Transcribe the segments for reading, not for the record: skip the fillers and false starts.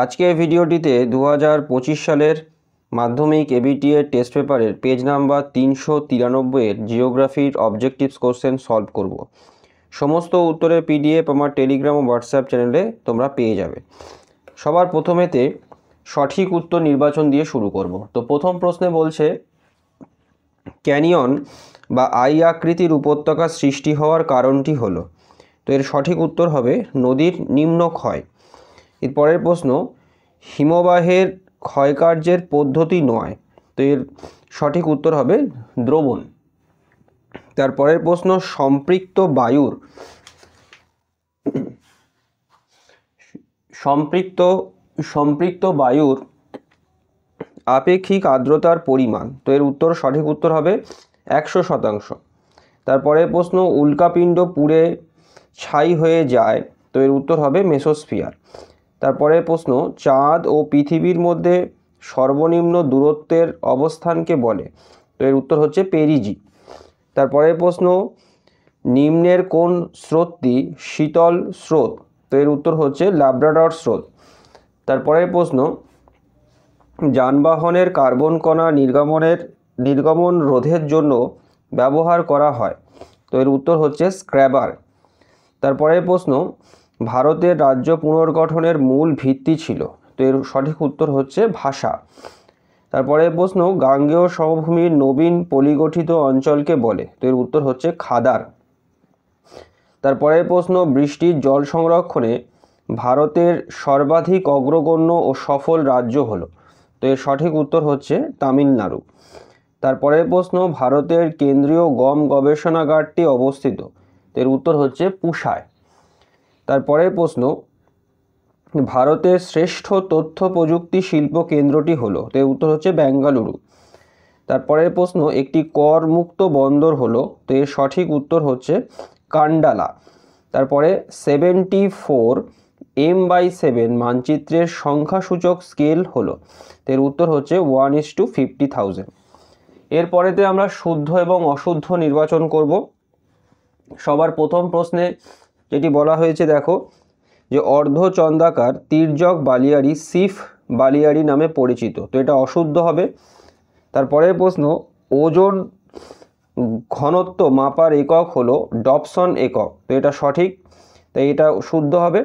আজকে ভিডিওটিতে 2025 সালের মাধ্যমিক এবিটিএ টেস্ট পেপারের পেজ নাম্বার 393-এর জিওগ্রাফির অবজেক্টিভস কোশ্চেন সলভ করব। সমস্ত উত্তরের পিডিএফ আমার টেলিগ্রাম ও হোয়াটসঅ্যাপ চ্যানেলে তোমরা পেয়ে যাবে। সবার প্রথমেতে সঠিক উত্তর নির্বাচন দিয়ে শুরু করব। তো প্রথম প্রশ্নে বলছে ক্যানিয়ন বা আই আকৃতির উপত্যকা সৃষ্টি হওয়ার কারণটি হলো, তো এর সঠিক উত্তর হবে নদীর নিম্নক্ষয়। এর পরের প্রশ্ন হিমবাহের ক্ষয়কার্যের পদ্ধতি নয়, তো এর সঠিক উত্তর হবে দ্রবণ। তারপরের প্রশ্ন সম্পৃক্ত বায়ুর আপেক্ষিক আর্দ্রতার পরিমাণ, তো এর উত্তর সঠিক উত্তর হবে 100%। তারপরের প্রশ্ন উল্কাপিণ্ড পুড়ে ছাই হয়ে যায়, তো এর উত্তর হবে মেসোস্ফিয়ার। তারপরের প্রশ্ন চাঁদ ও পৃথিবীর মধ্যে সর্বনিম্ন দূরত্বের অবস্থানকে বলে, তো এর উত্তর হচ্ছে পেরিজি। তারপরের প্রশ্ন নিম্নের কোন স্রোতটি শীতল স্রোত, তো এর উত্তর হচ্ছে ল্যাব্রাডর স্রোত। তারপরের প্রশ্ন যানবাহনের কার্বন কণা নির্গমন রোধের জন্য ব্যবহার করা হয়, তো এর উত্তর হচ্ছে স্ক্র্যাবার। তারপরের প্রশ্ন ভারতের রাজ্য পুনর্গঠনের মূল ভিত্তি ছিল, তো এর সঠিক উত্তর হচ্ছে ভাষা। তারপরের প্রশ্ন গাঙ্গেয় সমভূমির নবীন পলিগঠিত অঞ্চলকে বলে, তো এর উত্তর হচ্ছে খাদার। তারপরের প্রশ্ন বৃষ্টির জল সংরক্ষণে ভারতের সর্বাধিক অগ্রগণ্য ও সফল রাজ্য হলো, তো এর সঠিক উত্তর হচ্ছে তামিলনাড়ু। তারপরের প্রশ্ন ভারতের কেন্দ্রীয় গম গবেষণাগারটি অবস্থিত, এর উত্তর হচ্ছে পুসায়। তারপরের প্রশ্ন ভারতের শ্রেষ্ঠ তথ্য প্রযুক্তি শিল্প কেন্দ্রটি হলো, এর উত্তর হচ্ছে বেঙ্গালুরু। তারপরের প্রশ্ন একটি কর মুক্ত বন্দর হলো, তো এর সঠিক উত্তর হচ্ছে কান্ডালা। তারপরে 74 m/7 মানচিত্রের সংখ্যাসূচক স্কেল হলো, এর উত্তর হচ্ছে 1:50,000। এরপরেতে আমরা শুদ্ধ এবং অশুদ্ধ নির্বাচন করব। সবার প্রথম প্রশ্নে যেটি বলা হয়েছে দেখো যে অর্ধচন্দ্রাকার তির্যক বালিয়াড়ি সিফ বালিয়াড়ি নামে পরিচিত, তো এটা অশুদ্ধ হবে। তারপরের প্রশ্ন ওজন ঘনত্ব মাপার একক হলো ডবসন একক, তো এটা সঠিক, তাই এটা শুদ্ধ হবে।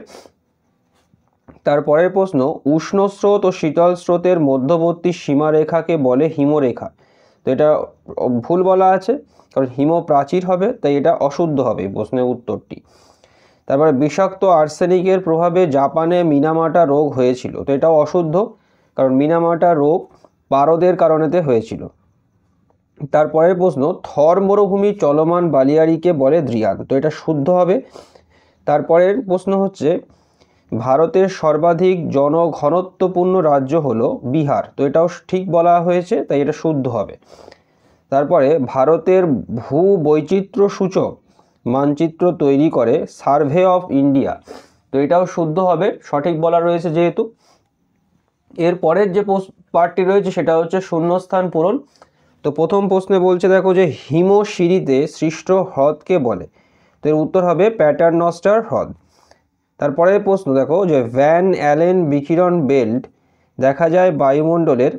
তারপরের প্রশ্ন উষ্ণ স্রোত ও শীতল স্রোতের মধ্যবর্তী সীমারেখাকে বলে হিমরেখা, তো এটা ভুল বলা আছে, কারণ হিম প্রাচীর হবে, তাই এটা অশুদ্ধ হবে প্রশ্নের উত্তরটি। তারপরে বিষাক্ত আর্সেনিকের প্রভাবে জাপানে মিনামাটা রোগ হয়েছিল, তো এটাও অশুদ্ধ, কারণ মিনামাটা রোগ পারদের কারণেতে হয়েছিল। তারপরের প্রশ্ন থর মরুভূমি চলমান বালিয়াড়িকে বলে দ্রিয়ান, তো এটা শুদ্ধ হবে। তারপরের প্রশ্ন হচ্ছে ভারতের সর্বাধিক জনঘনত্বপূর্ণ রাজ্য হলো বিহার, তো এটাও ঠিক বলা হয়েছে, তাই এটা শুদ্ধ হবে। তারপরে ভারতের ভূ বৈচিত্র্য সূচক মানচিত্র তৈরি করে সার্ভে অফ ইন্ডিয়া, তো এটাও শুদ্ধ হবে, সঠিক বলা রয়েছে যেহেতু। এরপরের যে পার্টটি রয়েছে সেটা হচ্ছে শূন্যস্থান পূরণ। তো প্রথম প্রশ্নে বলছে দেখো যে হিমশিরিতে সৃষ্ট হ্রদকে বলে, তো এর উত্তর হবে প্যাটারনস্টার হ্রদ। তারপরের প্রশ্ন দেখো যে ভ্যান অ্যালেন বিকিরণ বেল্ট দেখা যায় বায়ুমণ্ডলের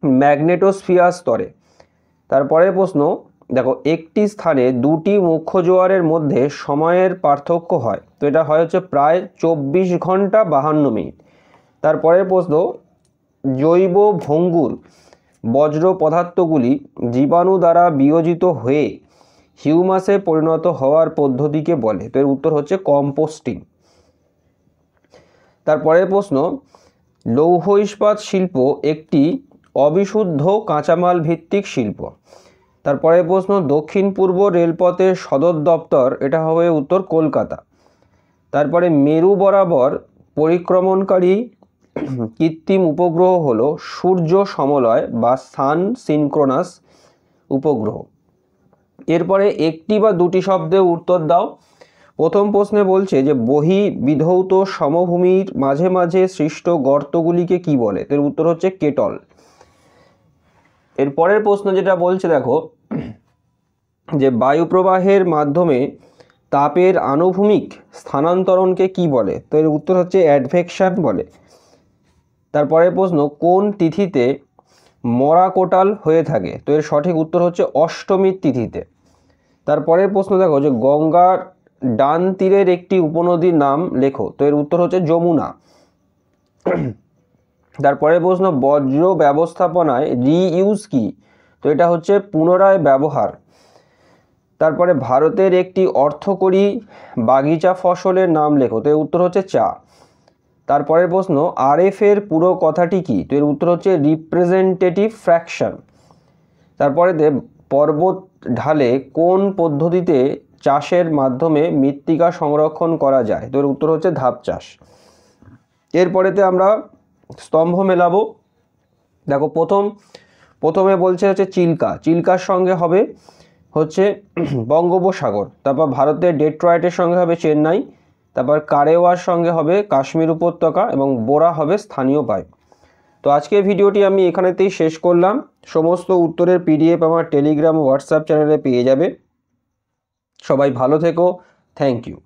ম্যাগনেটোস্ফিয়ার স্তরে। তারপরের প্রশ্ন দেখো একটি স্থানে দুটি মুখ্য জোয়ারের মধ্যে সময়ের পার্থক্য হয়, তো এটা হয় হচ্ছে প্রায় 24 ঘন্টা 52 মিনিট। তারপরের প্রশ্ন জৈব ভঙ্গুর বজ্র পদার্থগুলি জীবাণু দ্বারা বিয়োজিত হয়ে হিউমাসে পরিণত হওয়ার পদ্ধতিকে বলে, তো এর উত্তর হচ্ছে কম্পোস্টিং। তারপরের প্রশ্ন লৌহ ইস্পাত শিল্প একটি অবিশুদ্ধ কাঁচামাল ভিত্তিক শিল্প। তারপরের প্রশ্ন দক্ষিণ পূর্ব রেলপথের সদর দপ্তর, এটা হবে উত্তর কলকাতা। তারপরে মেরু বরাবর পরিক্রমণকারী কৃত্রিম উপগ্রহ হলো সূর্য সমলয় বা সান সিনক্রোনাস উপগ্রহ। এরপরে একটি বা দুটি শব্দে উত্তর দাও। প্রথম প্রশ্নে বলছে যে বহির্বিধৌত সমভূমির মাঝে মাঝে সৃষ্ট গর্তগুলিকে কি বলে, এর উত্তর হচ্ছে কেটল। এরপরের প্রশ্ন যেটা বলছে দেখো যে বায়ুপ্রবাহের মাধ্যমে তাপের আনুভূমিক স্থানান্তরণকে কি বলে? তো এর উত্তর হচ্ছে অ্যাডভেকশন বলে। তারপরে প্রশ্ন, কোন তিথিতে মরা কোটাল হয়ে থাকে? তো এর সঠিক উত্তর হচ্ছে অষ্টমীর তিথিতে। তারপরের প্রশ্ন দেখো যে গঙ্গার ডান তীরের একটি উপনদীর নাম লেখো। তো এর উত্তর হচ্ছে যমুনা। তারপরে প্রশ্ন, বর্জ্য ব্যবস্থাপনায় রিইউজ কি? তো এটা হচ্ছে পুনরায় ব্যবহার। তারপরে ভারতের একটি অর্থকরী বাগিচা ফসলের নাম লেখো। তো এর উত্তর হচ্ছে চা। তারপরের প্রশ্ন, আরএফ এর পুরো কথাটি কি? তো এর উত্তর হচ্ছে রিপ্রেজেন্টেটিভ ফ্র্যাকশন। তারপরে পর্বত ঢালে কোন পদ্ধতিতে চাষের মাধ্যমে মৃত্তিকা সংরক্ষণ করা যায়? তো এর উত্তর হচ্ছে ধাপ চাষ। এরপরেতে আমরা স্তম্ভ মেলাবো। দেখো প্রথমে বলছে হচ্ছে চিল্কা, চিল্কার সঙ্গে হবে হচ্ছে বঙ্গোপসাগর। তারপর ভারতের ডেট্রয়েটের সঙ্গে হবে চেন্নাই। তারপর কারেওয়ার সঙ্গে হবে কাশ্মীর উপত্যকা এবং বোরা হবে স্থানীয় পাইপ। তো আজকের ভিডিওটি আমি এখানেতেই শেষ করলাম। সমস্ত উত্তরের পিডিএফ আমার টেলিগ্রাম ও হোয়াটসঅ্যাপ চ্যানেলে পেয়ে যাবে। সবাই ভালো থেকো। Thank you.